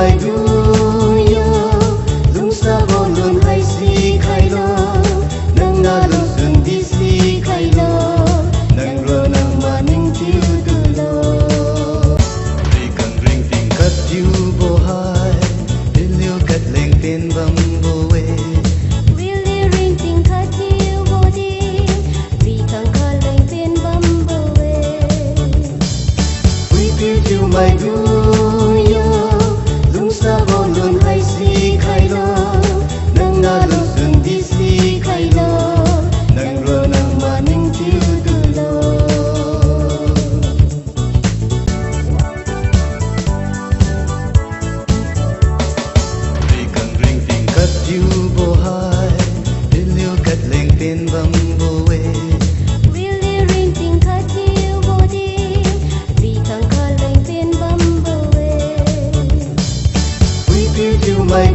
mai du yo lung sa bo lun hai si khai lo nang na lun sun di si khai lo nang ro nang ma ning chiu tu lo ri kang ring ting kat you bo hai din liu kat leng tin bam bo we Really ring ting kat you bo di ri kang ka leng tin bam bo we we feel you mai du yo lung sa bo lun hai si khai lo nang na lun sun di si khai lo nang ro nang ma ning chiu tu lo ri kang ring ting kat you bo hai din liu kat leng tin bam bo we Really ring ting kat you bo di ri kang ka leng tin bam bo we we feel you mai